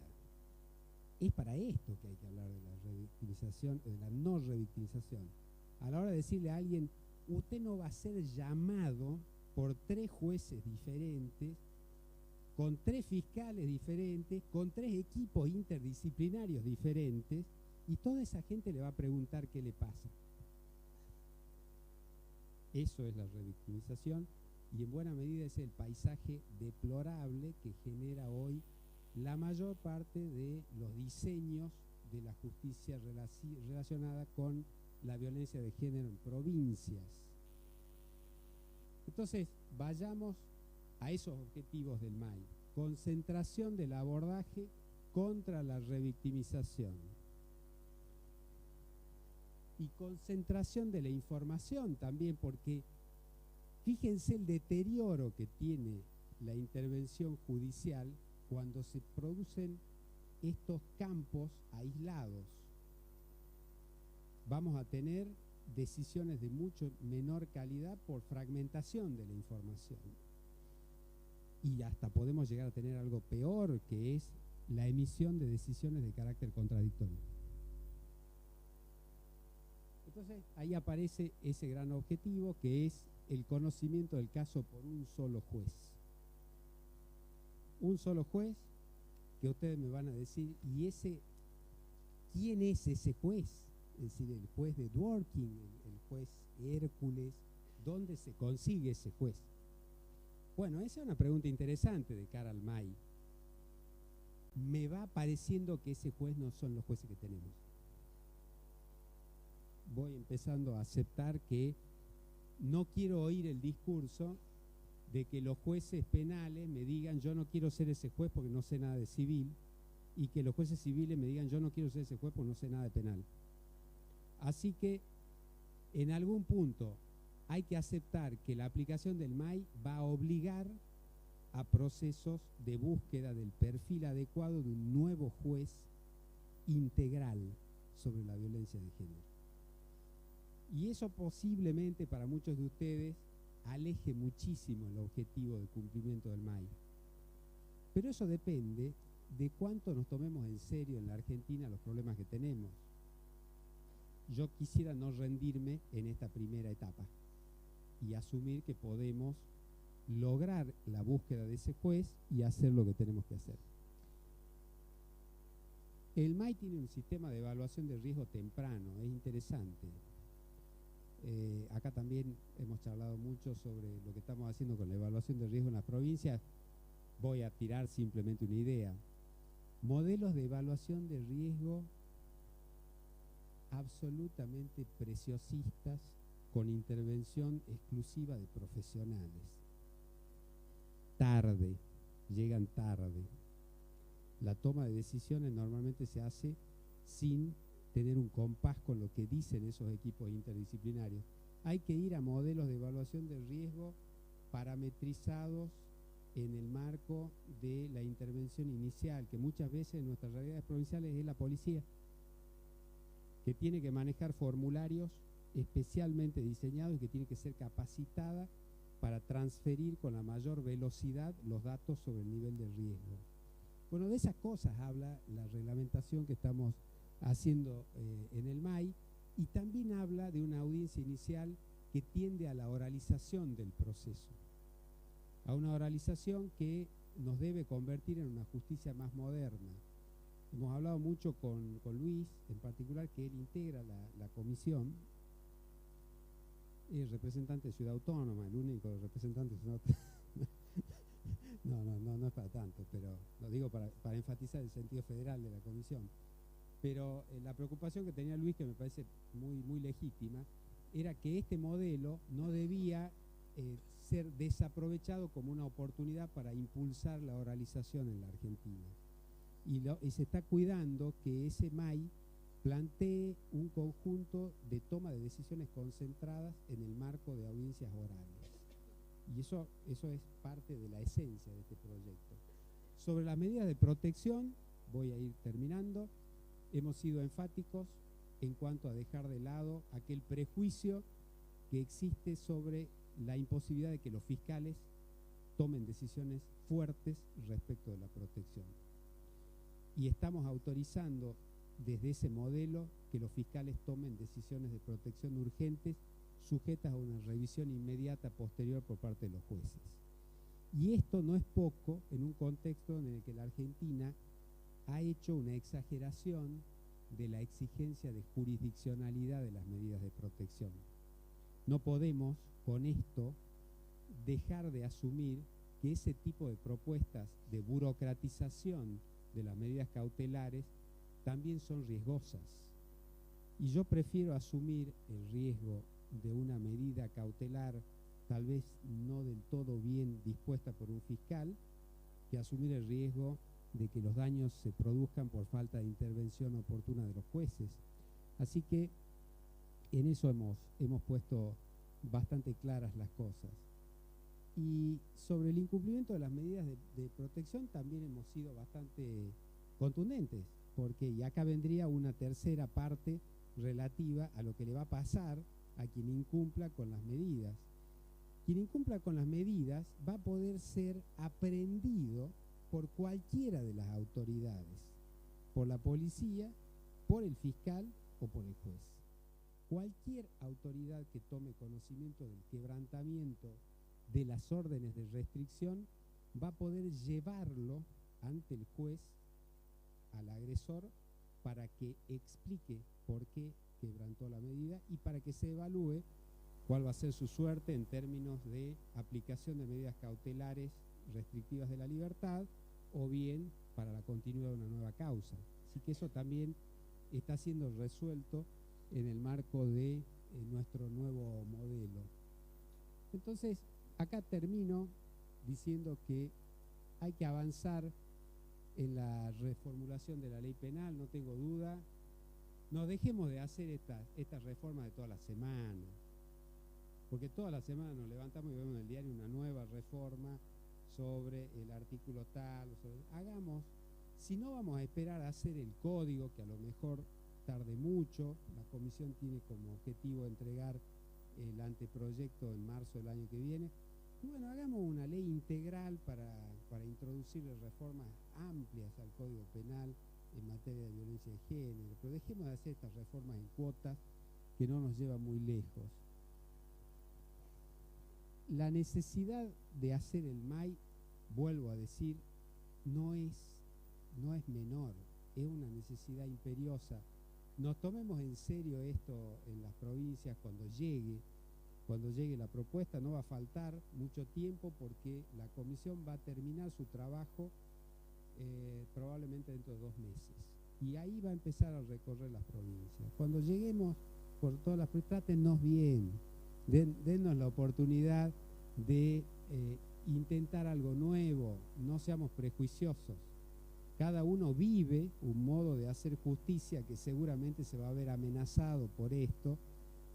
Es para esto que hay que hablar de la revictimización, de la no revictimización. A la hora de decirle a alguien, usted no va a ser llamado por 3 jueces diferentes, con 3 fiscales diferentes, con 3 equipos interdisciplinarios diferentes, y toda esa gente le va a preguntar qué le pasa. Eso es la revictimización, y en buena medida es el paisaje deplorable que genera hoy la mayor parte de los diseños de la justicia relacionada con la violencia de género en provincias. Entonces, vayamos a esos objetivos del MAI. Concentración del abordaje contra la revictimización. Y concentración de la información también, porque fíjense el deterioro que tiene la intervención judicial cuando se producen estos campos aislados. Vamos a tener decisiones de mucho menor calidad por fragmentación de la información. Y hasta podemos llegar a tener algo peor, que es la emisión de decisiones de carácter contradictorio. Entonces, ahí aparece ese gran objetivo, que es el conocimiento del caso por un solo juez. un solo juez, que ustedes me van a decir, ¿y quién es ese juez? Es decir, el juez de Dworkin, el juez Hércules, ¿dónde se consigue ese juez? Bueno, esa es una pregunta interesante de cara al MAI. Me va pareciendo que ese juez no son los jueces que tenemos. Voy empezando a aceptar que no quiero oír el discurso de que los jueces penales me digan yo no quiero ser ese juez porque no sé nada de civil, y que los jueces civiles me digan yo no quiero ser ese juez porque no sé nada de penal. Así que en algún punto hay que aceptar que la aplicación del MAI va a obligar a procesos de búsqueda del perfil adecuado de un nuevo juez integral sobre la violencia de género. Y eso posiblemente para muchos de ustedes aleje muchísimo el objetivo de cumplimiento del MAI. Pero eso depende de cuánto nos tomemos en serio en la Argentina los problemas que tenemos. Yo quisiera no rendirme en esta primera etapa y asumir que podemos lograr la búsqueda de ese juez y hacer lo que tenemos que hacer. El MAI tiene un sistema de evaluación de riesgo temprano, es interesante. Acá también hemos charlado mucho sobre lo que estamos haciendo con la evaluación de riesgo en las provincias. Voy a tirar simplemente una idea. Modelos de evaluación de riesgo absolutamente preciosistas, con intervención exclusiva de profesionales. Tarde, llegan tarde. La toma de decisiones normalmente se hace sin tener un compás con lo que dicen esos equipos interdisciplinarios. Hay que ir a modelos de evaluación de riesgo parametrizados en el marco de la intervención inicial, que muchas veces en nuestras realidades provinciales es la policía, que tiene que manejar formularios especialmente diseñados y que tiene que ser capacitada para transferir con la mayor velocidad los datos sobre el nivel de riesgo. Bueno, de esas cosas habla la reglamentación que estamos haciendo en el MAI, y también habla de una audiencia inicial que tiende a la oralización del proceso, a una oralización que nos debe convertir en una justicia más moderna. Hemos hablado mucho con Luis, en particular, que él integra la comisión, es representante de Ciudad Autónoma, el único representante de Ciudad Autónoma. No es para tanto, pero lo digo para enfatizar el sentido federal de la comisión. Pero la preocupación que tenía Luis, que me parece muy legítima, era que este modelo no debía ser desaprovechado como una oportunidad para impulsar la oralización en la Argentina. Y se está cuidando que ese MAI plantee un conjunto de toma de decisiones concentradas en el marco de audiencias orales. Y eso es parte de la esencia de este proyecto. Sobre las medidas de protección, voy a ir terminando. Hemos sido enfáticos en cuanto a dejar de lado aquel prejuicio que existe sobre la imposibilidad de que los fiscales tomen decisiones fuertes respecto de la protección. Y estamos autorizando desde ese modelo que los fiscales tomen decisiones de protección urgentes sujetas a una revisión inmediata posterior por parte de los jueces. Y esto no es poco en un contexto en el que la Argentina ha hecho una exageración de la exigencia de jurisdiccionalidad de las medidas de protección. No podemos con esto dejar de asumir que ese tipo de propuestas de burocratización de las medidas cautelares también son riesgosas. Y yo prefiero asumir el riesgo de una medida cautelar tal vez no del todo bien dispuesta por un fiscal, que asumir el riesgo de que los daños se produzcan por falta de intervención oportuna de los jueces. Así que en eso hemos puesto bastante claras las cosas. Y sobre el incumplimiento de las medidas de protección también hemos sido bastante contundentes, porque y acá vendría una tercera parte relativa a lo que le va a pasar a quien incumpla con las medidas. Quien incumpla con las medidas va a poder ser aprehendido por cualquiera de las autoridades, por la policía, por el fiscal o por el juez. Cualquier autoridad que tome conocimiento del quebrantamiento de las órdenes de restricción va a poder llevarlo ante el juez al agresor para que explique por qué quebrantó la medida y para que se evalúe cuál va a ser su suerte en términos de aplicación de medidas cautelares restrictivas de la libertad o bien para la continuidad de una nueva causa. Así que eso también está siendo resuelto en el marco de nuestro nuevo modelo. Entonces, acá termino diciendo que hay que avanzar en la reformulación de la ley penal, no tengo duda. No dejemos de hacer estas reformas de toda la semana, porque toda la semana nos levantamos y vemos en el diario una nueva reforma sobre el artículo tal, hagamos, si no vamos a esperar a hacer el código, que a lo mejor tarde mucho, la comisión tiene como objetivo entregar el anteproyecto en marzo del año que viene. Bueno, hagamos una ley integral para introducir reformas amplias al Código Penal en materia de violencia de género, pero dejemos de hacer estas reformas en cuotas que no nos llevan muy lejos. La necesidad de hacer el MAI, vuelvo a decir, no es menor, es una necesidad imperiosa. Nos tomemos en serio esto en las provincias cuando llegue la propuesta. No va a faltar mucho tiempo porque la comisión va a terminar su trabajo probablemente dentro de 2 meses. Y ahí va a empezar a recorrer las provincias. Cuando lleguemos por todas las provincias, trátennos bien, dennos la oportunidad de intentar algo nuevo, no seamos prejuiciosos. Cada uno vive un modo de hacer justicia que seguramente se va a ver amenazado por esto,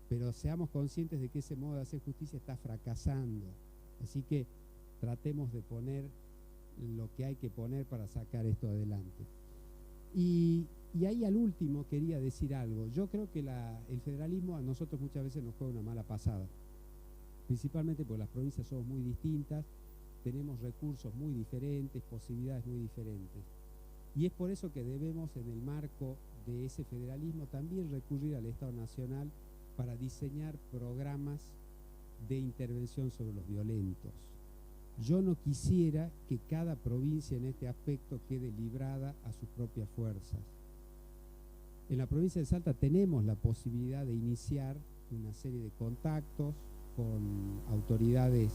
pero seamos conscientes de que ese modo de hacer justicia está fracasando. Así que tratemos de poner lo que hay que poner para sacar esto adelante. Y ahí al último quería decir algo. Yo creo que el federalismo a nosotros muchas veces nos juega una mala pasada, principalmente porque las provincias somos muy distintas, tenemos recursos muy diferentes, posibilidades muy diferentes. Y es por eso que debemos, en el marco de ese federalismo, también recurrir al Estado Nacional para diseñar programas de intervención sobre los violentos. Yo no quisiera que cada provincia en este aspecto quede librada a sus propias fuerzas. En la provincia de Salta tenemos la posibilidad de iniciar una serie de contactos con autoridades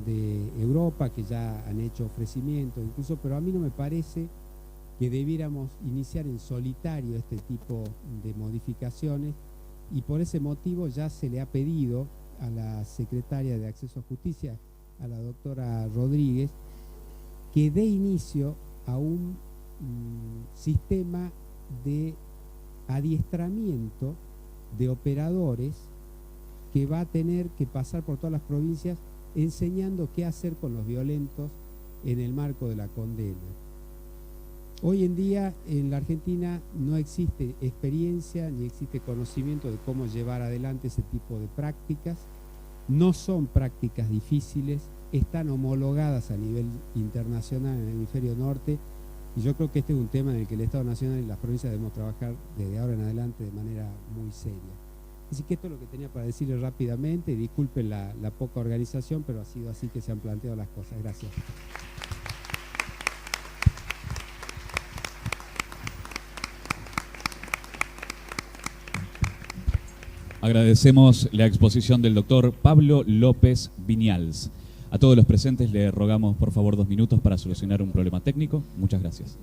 de Europa que ya han hecho ofrecimientos incluso, pero a mí no me parece que debiéramos iniciar en solitario este tipo de modificaciones, y por ese motivo ya se le ha pedido a la secretaria de Acceso a Justicia, a la doctora Rodríguez, que dé inicio a un sistema de adiestramiento de operadores que va a tener que pasar por todas las provincias enseñando qué hacer con los violentos en el marco de la condena. Hoy en día en la Argentina no existe experiencia ni existe conocimiento de cómo llevar adelante ese tipo de prácticas. No son prácticas difíciles, están homologadas a nivel internacional en el hemisferio norte, y yo creo que este es un tema en el que el Estado Nacional y las provincias debemos trabajar desde ahora en adelante de manera muy seria. Así que esto es lo que tenía para decirles rápidamente, y disculpen la poca organización, pero ha sido así que se han planteado las cosas. Gracias. Agradecemos la exposición del doctor Pablo López Viñals. A todos los presentes le rogamos por favor 2 minutos para solucionar un problema técnico. Muchas gracias.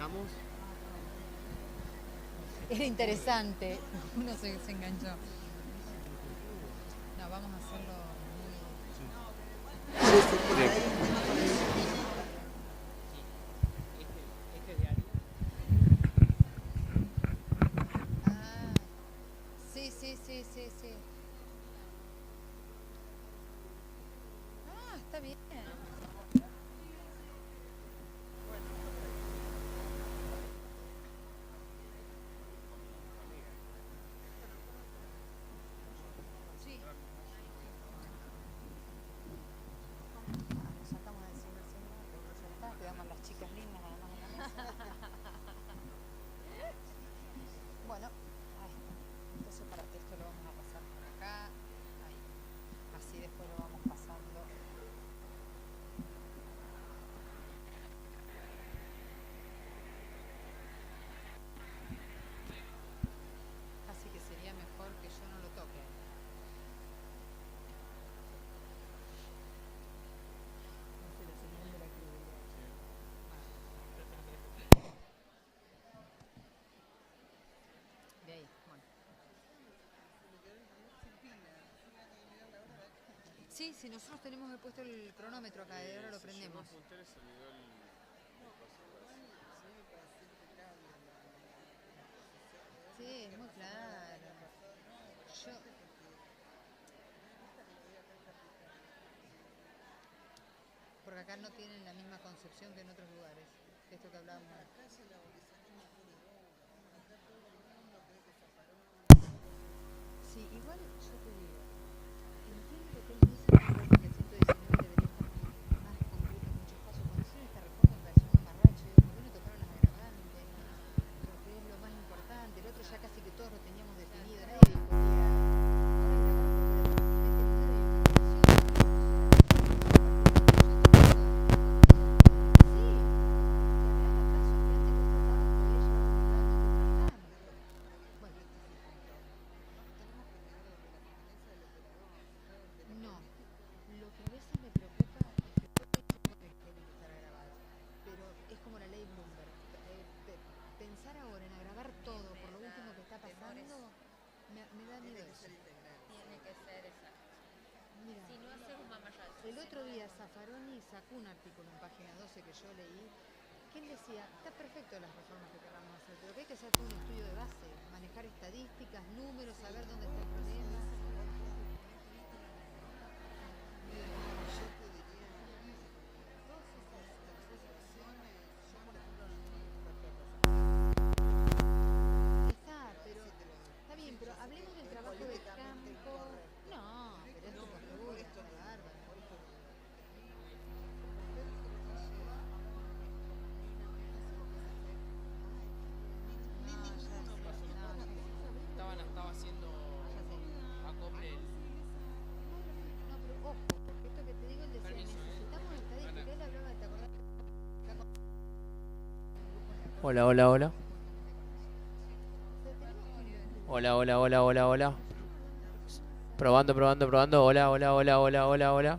arrancamos. Era interesante. Uno se enganchó. No, vamos a hacerlo muy... Este es de Ariel. Ah, sí. Ah, está bien. Sí. Nos sacamos de encima, ya está, quedamos las chicas lindas nada más en la mesa. Bueno, ahí está. Entonces para que esto lo vamos a pasar por acá. Ahí. Así después lo vamos pasando. Así que sería mejor que yo no lo toque. No sé, la señal de la credibilidad. De ahí, bueno. Sí, si nosotros tenemos puesto el cronómetro acá, y ahora lo prendemos. Se olvidó el coso, parece. Sí, es muy claro. Yo... Porque acá no tienen la misma concepción que en otros lugares. Esto que hablábamos. Sí, igual yo te digo, entiendo que él dice que el 119 debería estar más concreto en muchos casos. Cuando hicieron esta reforma me pareció un mamarracho. Digo, ¿por qué no tocaron las agravantes? Porque es lo más importante. El otro ya casi que todos lo teníamos definido. Nadie discutía. No, lo que a veces me preocupa es que todo eso tiene que estar grabado, pero es como la ley Bloomberg. Pensar ahora en agravar todo por lo último que está pasando me da miedo eso. Tiene que ser exacto. Mira, Si no haces un mamarracho. el otro día Zaffaroni sacó un artículo en página 12 que yo leí, que él decía, está perfecto las reformas que queramos hacer, pero que hay que hacer todo un estudio de base, manejar estadísticas, números, saber dónde está el problema. Está, pero está bien, pero hablemos del trabajo de campo. No, pero esto postura, está bárbaro. No, ya sé, Estaba haciendo acople el... no, pero ojo, porque esto que te digo, él decía, Permiso, necesitamos estadística, él hablaba, ¿te acordás? Hola. Hola. Probando. Hola.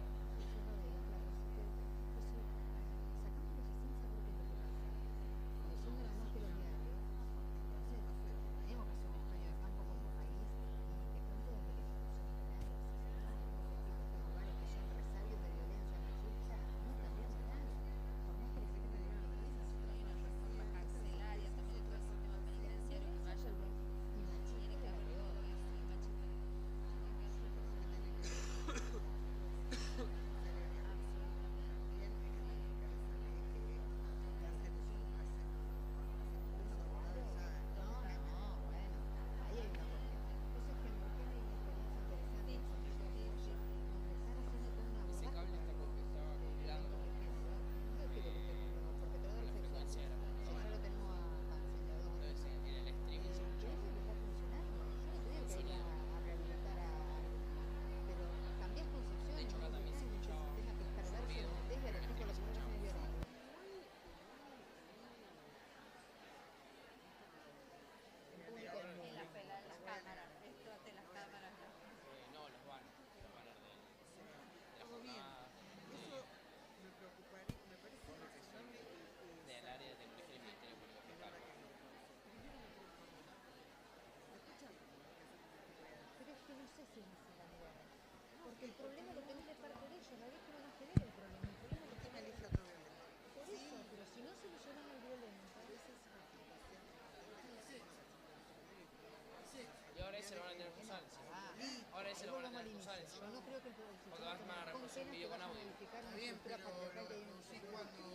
sé si es así la mirada. Porque el problema lo tenés de parte de ellos, la víctima no genera el problema lo ¿Quién genera elige otro violento? por eso, pero si no solucionamos el violento, Y ahora ese lo van a tener que usar encima. Ahora ese lo van a volvamos al tener que usar inicio. encima. Yo no creo que el Porque sistema van a penal con reproducir un penas te video con vaya a audio. modificar una Bien, estructura pero patriarcal que hay en lo el sí sistema. cuando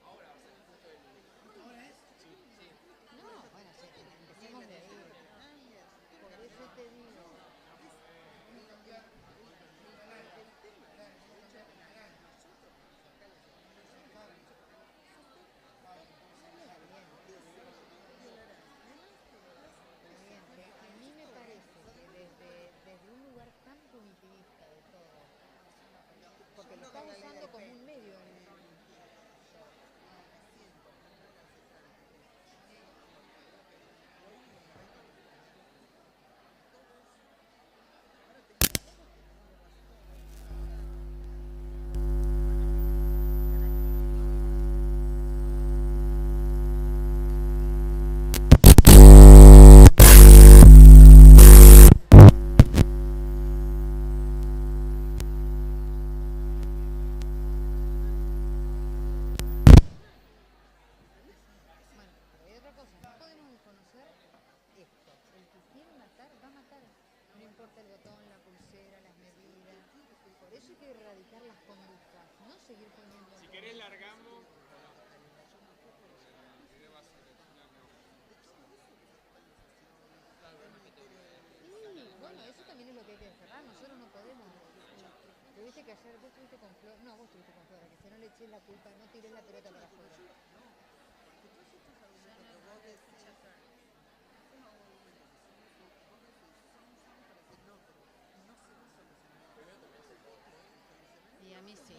Ahora va a ser justo el... No, bueno, sí, empecemos de ahí. Por eso te digo. A mí me parece que desde un lugar tan punitivista de todo, porque lo está usando como un medio Bueno, pero hay otra cosa, no podemos desconocer esto. El que quiere matar, va a matar. No importa el botón, la pulsera, las medidas. Por eso hay que erradicar las conductas, no seguir poniendo... Si querés largamos... Sí, bueno, eso también es lo que hay que cerrar. Nosotros no podemos... Tuviste que ayer, vos estuviste con Flor... No, vos estuviste con Flora, que si no le eches la culpa, no tires la pelota para afuera. Y a mí sí.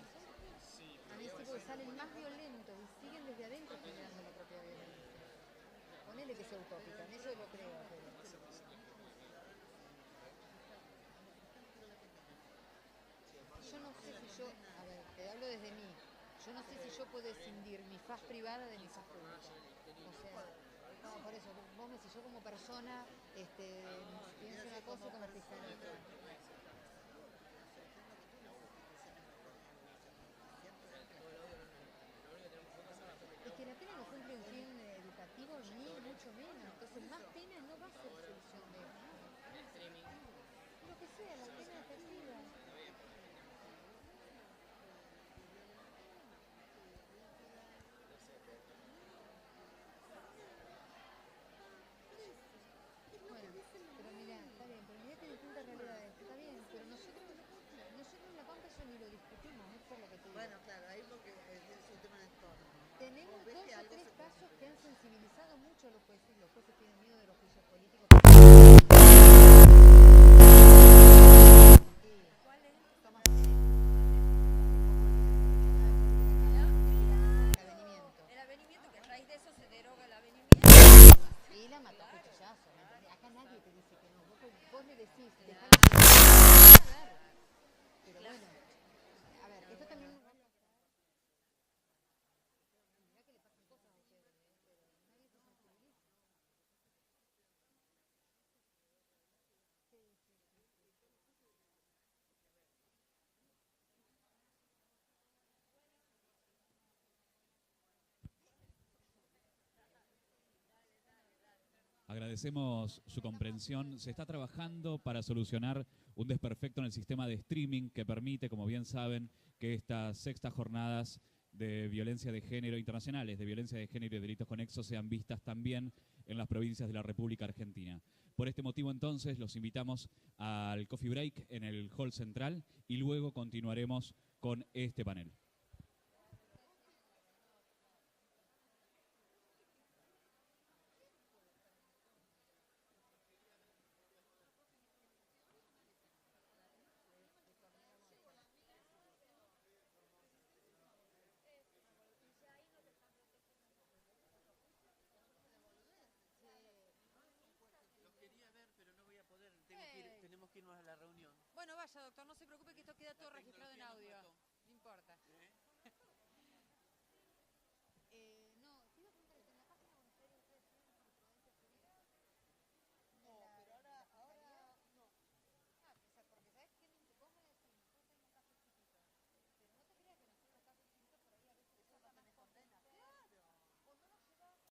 A mí sí, porque salen más violentos y siguen desde adentro generando la propia violencia. Ponele que sea utópica, en eso lo creo, pero... Yo no sé si yo, a ver, te hablo desde mí, yo no sé si yo puedo escindir mi faz privada de mi faz pública. O sea, no, por eso, vos me decís, yo como persona, pienso una cosa como fiscal otra. Es que la pena no cumple un fin educativo ni mucho menos, entonces más pena no va a ser solución de esto. Lo que sea, la pena efectiva. Bueno, pero mirá, está bien, pero mirá que distintas realidades, está bien, pero nosotros en La Pampa eso ni lo discutimos, es por lo que te digo. Bueno, claro, ahí porque es un tema de entorno. Tenemos Vos ves dos que o algo tres se casos que han sensibilizado mucho a los jueces tienen miedo de los juicios políticos. ¿Cuál es? Toma El avenimiento, que a raíz de eso se deroga el avenimiento. y la mató a cuchillazo, ¿me entendés? Acá nadie te dice que no. Vos le decís, dejala que pero bueno, a ver, esto también nos vale. Mirá que le pasan cosas a ustedes, pero nadie se sensibiliza. Agradecemos su comprensión. Se está trabajando para solucionar un desperfecto en el sistema de streaming que permite, como bien saben, que estas sextas jornadas de violencia de género internacionales, de violencia de género y delitos conexos sean vistas también en las provincias de la República Argentina. Por este motivo, entonces, los invitamos al coffee break en el hall central y luego continuaremos con este panel. quería ver, pero no voy a poder. Tenemos que irnos a la reunión. Bueno, vaya, doctor, no se preocupe que esto queda todo registrado en audio.